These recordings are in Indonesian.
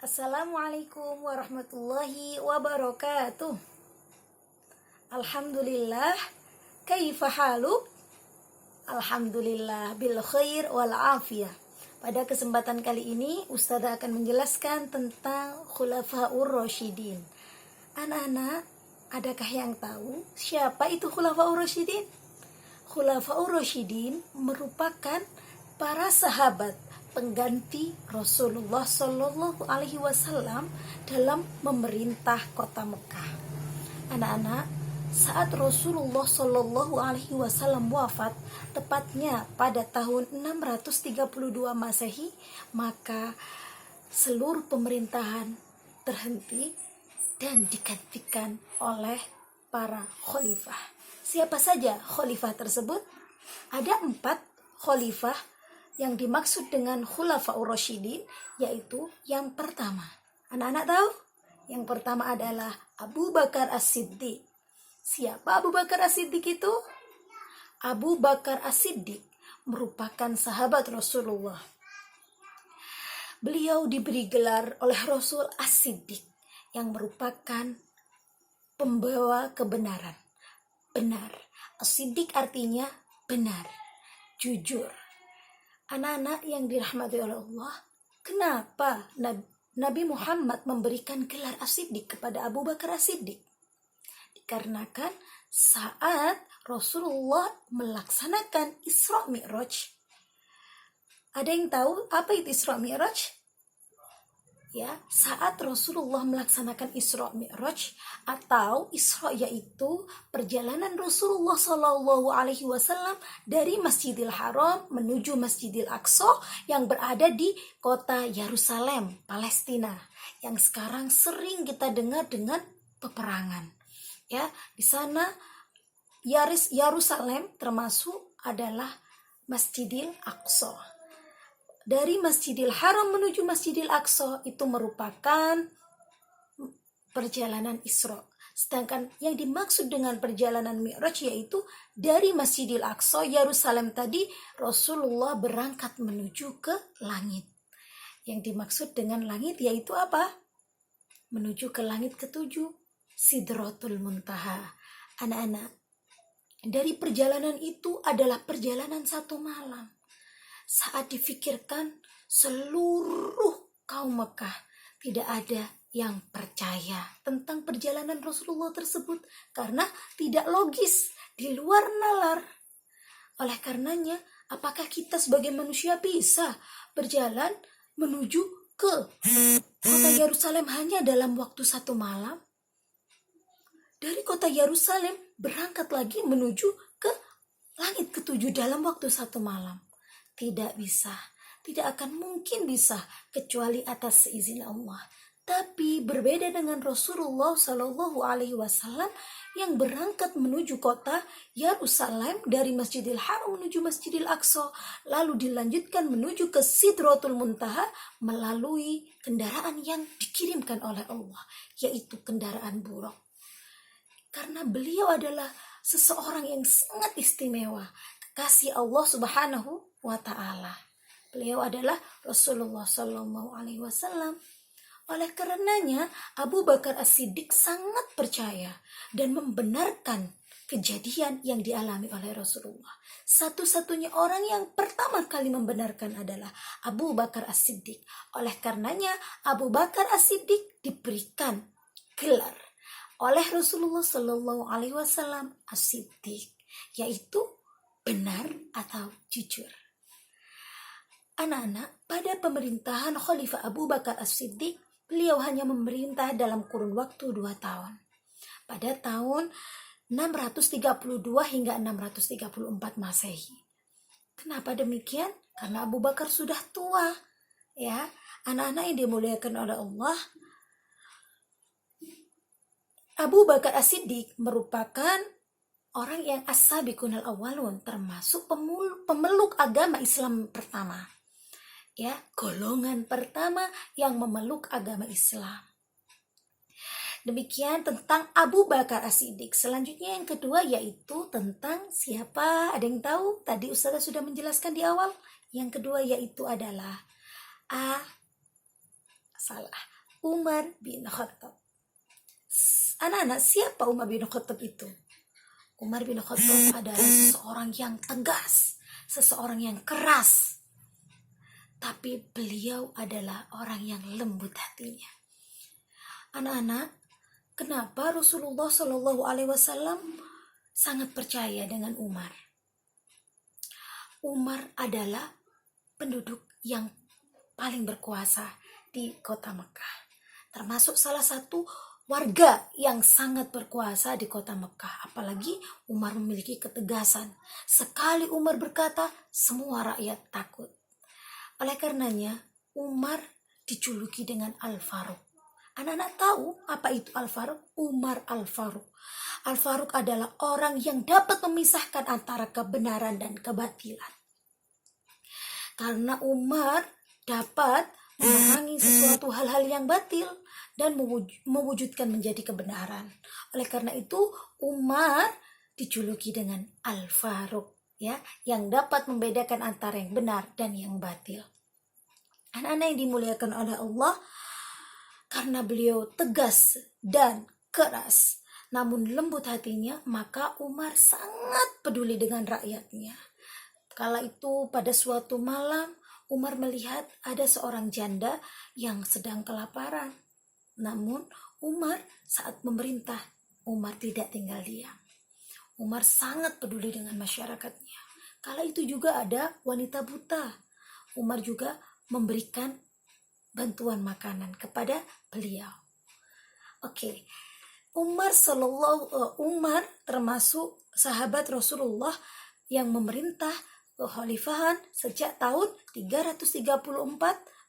Assalamualaikum warahmatullahi wabarakatuh. Alhamdulillah, kaifa haluk? Alhamdulillah bil khair wal afiyah. Pada kesempatan kali ini Ustazah akan menjelaskan tentang Khulafaur Rasyidin. Anak-anak, adakah yang tahu siapa itu Khulafaur Rasyidin? Khulafaur Rasyidin merupakan para sahabat pengganti Rasulullah Shallallahu Alaihi Wasallam dalam memerintah kota Mekah. Anak-anak, saat Rasulullah Shallallahu Alaihi Wasallam wafat, tepatnya pada tahun 632 Masehi, maka seluruh pemerintahan terhenti dan digantikan oleh para khalifah. Siapa saja khalifah tersebut? Ada 4 khalifah yang dimaksud dengan Khulafaur Rasyidin, yaitu yang pertama. Anak-anak tahu? Yang pertama adalah Abu Bakar As-Siddiq. Siapa Abu Bakar As-Siddiq itu? Abu Bakar As-Siddiq merupakan sahabat Rasulullah. Beliau diberi gelar oleh Rasul As-Siddiq, yang merupakan pembawa kebenaran. Benar. As-Siddiq artinya benar, jujur. Anak-anak yang dirahmati oleh Allah, kenapa Nabi Muhammad memberikan gelar As-Siddiq kepada Abu Bakar As-Siddiq? Dikarenakan saat Rasulullah melaksanakan Isra Mi'raj. Ada yang tahu apa itu Isra Mi'raj? Ya, saat Rasulullah melaksanakan Isra Mi'raj atau Isra, yaitu perjalanan Rasulullah Shallallahu Alaihi Wasallam dari Masjidil Haram menuju Masjidil Aqsa yang berada di kota Yerusalem, Palestina, yang sekarang sering kita dengar dengan peperangan. Ya, di sana Yerusalem termasuk adalah Masjidil Aqsa. Dari Masjidil Haram menuju Masjidil Aqsa itu merupakan perjalanan Isra. Sedangkan yang dimaksud dengan perjalanan Mi'raj yaitu dari Masjidil Aqsa, Yerusalem tadi, Rasulullah berangkat menuju ke langit. Yang dimaksud dengan langit yaitu apa? Menuju ke langit ke-7, Sidratul Muntaha. Anak-anak, dari perjalanan itu adalah perjalanan 1 malam. Saat difikirkan seluruh kaum Mekah, tidak ada yang percaya tentang perjalanan Rasulullah tersebut karena tidak logis, di luar nalar. Oleh karenanya, apakah kita sebagai manusia bisa berjalan menuju ke kota Yerusalem hanya dalam waktu 1 malam? Dari kota Yerusalem berangkat lagi menuju ke langit ke-7 dalam waktu 1 malam. Tidak bisa, tidak akan mungkin bisa kecuali atas seizin Allah. Tapi berbeda dengan Rasulullah Shallallahu Alaihi Wasallam yang berangkat menuju kota Yerusalem dari Masjidil Haram menuju Masjidil Aqsa, lalu dilanjutkan menuju ke Sidratul Muntaha melalui kendaraan yang dikirimkan oleh Allah, yaitu kendaraan buraq. Karena beliau adalah seseorang yang sangat istimewa, kekasih Allah Subhanahu wa ta'ala. Beliau adalah Rasulullah Sallallahu Alaihi Wasallam. Oleh karenanya Abu Bakar As-Siddiq sangat percaya dan membenarkan kejadian yang dialami oleh Rasulullah. Satu-satunya orang yang pertama kali membenarkan adalah Abu Bakar As-Siddiq. Oleh karenanya Abu Bakar As-Siddiq diberikan gelar oleh Rasulullah Sallallahu Alaihi Wasallam As-Siddiq, yaitu benar atau jujur. Anak-anak, pada pemerintahan Khalifah Abu Bakar As-Siddiq, beliau hanya memerintah dalam kurun waktu 2 tahun. Pada tahun 632 hingga 634 Masehi. Kenapa demikian? Karena Abu Bakar sudah tua. Ya, anak-anak yang dimuliakan oleh Allah, Abu Bakar As-Siddiq merupakan orang yang as-sabiqunal awwalun, termasuk pemeluk agama Islam pertama. Ya, golongan pertama yang memeluk agama Islam. Demikian tentang Abu Bakar As-Siddiq. Selanjutnya yang kedua yaitu tentang siapa? Ada yang tahu? Tadi Ustazah sudah menjelaskan di awal. Yang kedua yaitu adalah Umar bin Khattab. Anak-anak, siapa Umar bin Khattab itu? Umar bin Khattab adalah seseorang yang tegas, seseorang yang keras, tapi beliau adalah orang yang lembut hatinya. Anak-anak, kenapa Rasulullah Shallallahu Alaihi Wasallam sangat percaya dengan Umar? Umar adalah penduduk yang paling berkuasa di kota Mekah, termasuk salah satu warga yang sangat berkuasa di kota Mekah. Apalagi Umar memiliki ketegasan. Sekali Umar berkata, semua rakyat takut. Oleh karenanya, Umar dijuluki dengan Al-Faruq. Anak-anak tahu apa itu Al-Faruq? Umar Al-Faruq. Al-Faruq adalah orang yang dapat memisahkan antara kebenaran dan kebatilan. Karena Umar dapat memerangi sesuatu hal-hal yang batil dan mewujudkan menjadi kebenaran. Oleh karena itu Umar dijuluki dengan Al-Faruq, ya, yang dapat membedakan antara yang benar dan yang batil. Anak-anak yang dimuliakan oleh Allah, karena beliau tegas dan keras namun lembut hatinya, maka Umar sangat peduli dengan rakyatnya. Kala itu pada suatu malam Umar melihat ada seorang janda yang sedang kelaparan. Namun Umar saat memerintah, Umar tidak tinggal diam. Umar sangat peduli dengan masyarakatnya. Kala itu juga ada wanita buta. Umar juga memberikan bantuan makanan kepada beliau. Oke. Umar termasuk sahabat Rasulullah yang memerintah kekhalifahan sejak tahun 334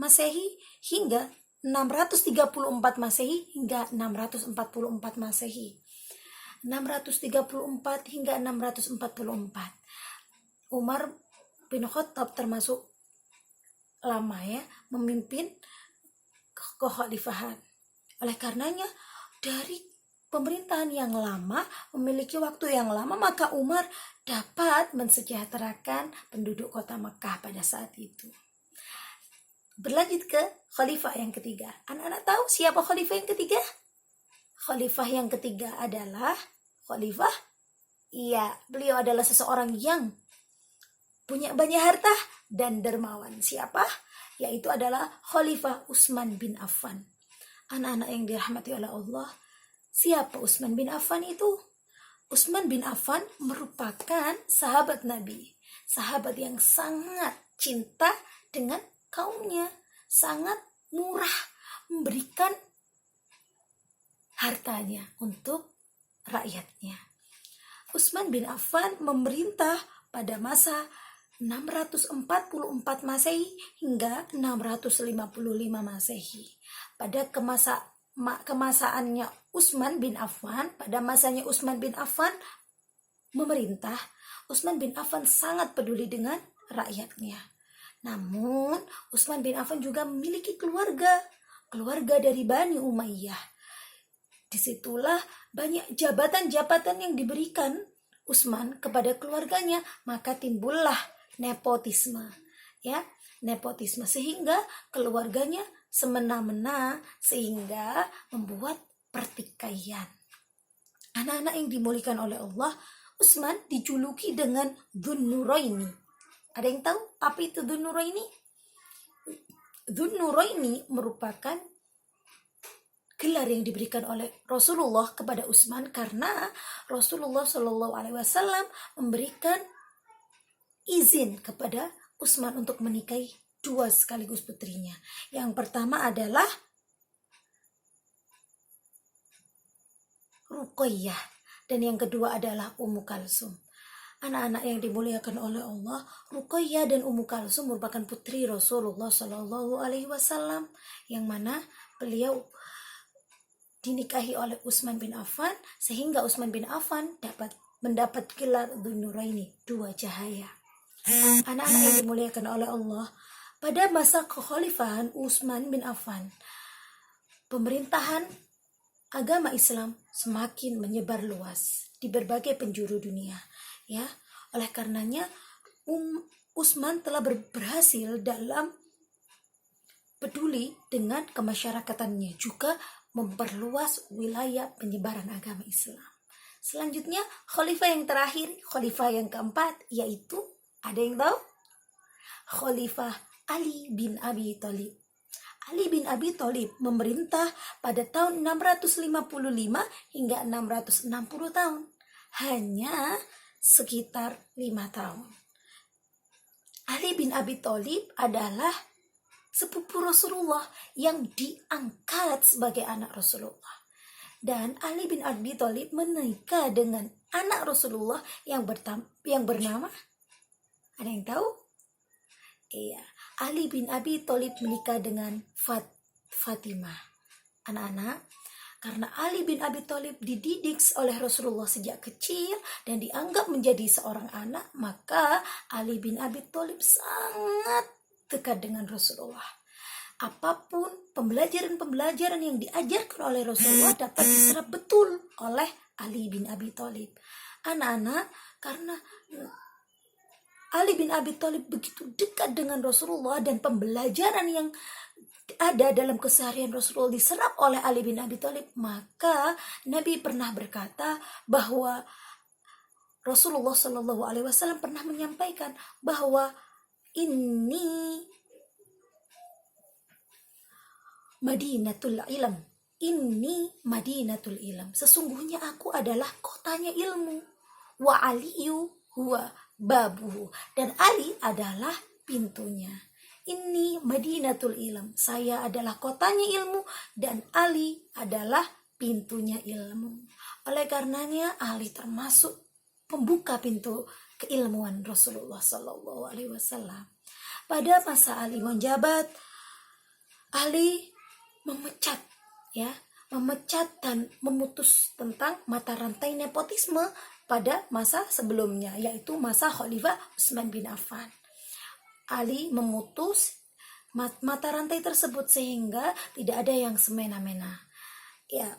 Masehi hingga 634 Masehi hingga 644 Masehi. 634 hingga 644. Umar bin Khattab termasuk lama, ya, memimpin kekhalifahan. Oleh karenanya dari pemerintahan yang lama, memiliki waktu yang lama, maka Umar dapat mensejahterakan penduduk kota Mekah pada saat itu. Berlanjut ke khalifah yang ketiga. Anak-anak tahu siapa khalifah yang ketiga? Khalifah yang ketiga adalah khalifah, iya, beliau adalah seseorang yang punya banyak harta dan dermawan. Siapa? Yaitu adalah Khalifah Utsman bin Affan. Anak-anak yang dirahmati oleh Allah, siapa Utsman bin Affan itu? Utsman bin Affan merupakan sahabat Nabi, sahabat yang sangat cinta dengan kaumnya, sangat murah memberikan hartanya untuk rakyatnya. Utsman bin Affan memerintah pada masa 644 Masehi hingga 655 Masehi. Pada kemasaannya Utsman bin Affan, pada masanya Utsman bin Affan memerintah, Utsman bin Affan sangat peduli dengan rakyatnya. Namun Utsman bin Affan juga memiliki keluarga dari Bani Umayyah. Disitulah banyak jabatan-jabatan yang diberikan Utsman kepada keluarganya, maka timbullah nepotisme, ya, nepotisme, sehingga keluarganya semena-mena, sehingga membuat pertikaian. Anak-anak yang dimuliakan oleh Allah, Utsman dijuluki dengan Dzun-Nuraini. Ada yang tahu apa itu Dzun-Nuraini? Dzun-Nuraini merupakan gelar yang diberikan oleh Rasulullah kepada Utsman karena Rasulullah Shallallahu Alaihi Wasallam memberikan izin kepada Utsman untuk menikahi dua sekaligus putrinya. Yang pertama adalah Ruqayyah dan yang kedua adalah Ummu Kalsum. Anak-anak yang dimuliakan oleh Allah, Ruqayyah dan Ummu Kalsum merupakan putri Rasulullah Shallallahu Alaihi Wasallam, yang mana beliau dinikahi oleh Utsman bin Affan, sehingga Utsman bin Affan mendapat gelar Dzun-Nuraini, dua cahaya. Anak-anak yang dimuliakan oleh Allah, pada masa kekhalifahan Utsman bin Affan, pemerintahan agama Islam semakin menyebar luas di berbagai penjuru dunia, ya. Oleh karenanya Utsman telah berhasil dalam peduli dengan kemasyarakatannya, juga memperluas wilayah penyebaran agama Islam. Selanjutnya, khalifah yang terakhir, khalifah yang keempat, yaitu, ada yang tahu? Khalifah Ali bin Abi Thalib. Ali bin Abi Thalib memerintah pada tahun 655 hingga 660 tahun. Hanya sekitar 5 tahun. Ali bin Abi Thalib adalah sepupu Rasulullah yang diangkat sebagai anak Rasulullah. Dan Ali bin Abi Thalib menikah dengan anak Rasulullah yang bernama, ada yang tahu? Iya, Ali bin Abi Thalib menikah dengan Fatimah. Anak-anak, karena Ali bin Abi Thalib dididik oleh Rasulullah sejak kecil dan dianggap menjadi seorang anak, maka Ali bin Abi Thalib sangat dekat dengan Rasulullah. Apapun pembelajaran yang diajarkan oleh Rasulullah dapat diserap betul oleh Ali bin Abi Thalib. Anak-anak, karena Ali bin Abi Thalib begitu dekat dengan Rasulullah dan pembelajaran yang ada dalam keseharian Rasulullah diserap oleh Ali bin Abi Thalib, maka Nabi pernah berkata bahwa Rasulullah Shallallahu Alaihi Wasallam pernah menyampaikan bahwa ini Madinatul Ilm. Ini Madinatul Ilm. Sesungguhnya aku adalah kotanya ilmu. Wa aliyu huwa babuhu. Dan Ali adalah pintunya. Ini Madinatul Ilm. Saya adalah kotanya ilmu dan Ali adalah pintunya ilmu. Oleh karenanya Ali termasuk pembuka pintu keilmuan Rasulullah Sallallahu Alaihi Wasallam. Pada masa Ali menjabat, Ali memecat dan memutus tentang mata rantai nepotisme pada masa sebelumnya, yaitu masa Khalifah Utsman bin Affan. Ali memutus mata rantai tersebut sehingga tidak ada yang semena-mena. Ya.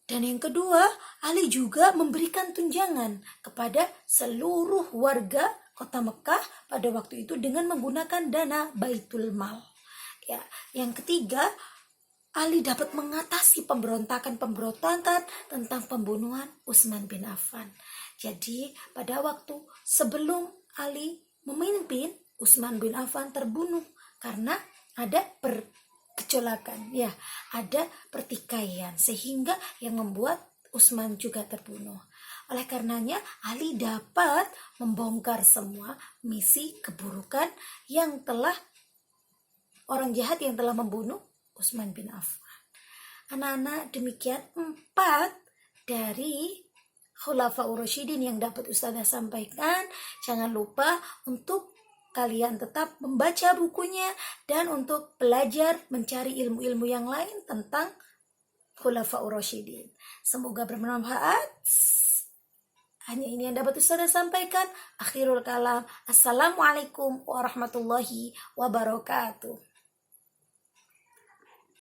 Dan yang kedua, Ali juga memberikan tunjangan kepada seluruh warga kota Mekah pada waktu itu dengan menggunakan dana Baitul Mal. Ya, yang ketiga, Ali dapat mengatasi pemberontakan tentang pembunuhan Utsman bin Affan. Jadi pada waktu sebelum Ali memimpin, Utsman bin Affan terbunuh karena ada pergejolakan, ya, ada pertikaian sehingga yang membuat Utsman juga terbunuh. Oleh karenanya Ali dapat membongkar semua misi keburukan yang telah orang jahat yang telah membunuh Utsman bin Affan. Anak-anak, demikian 4 dari Khulafaur Rasyidin yang dapat Ustazah sampaikan. Jangan lupa untuk kalian tetap membaca bukunya dan untuk belajar mencari ilmu-ilmu yang lain tentang Khulafaur Rasyidin. Semoga bermanfaat. Hanya ini yang dapat Ustazah sampaikan. Akhirul kalam. Assalamualaikum warahmatullahi wabarakatuh.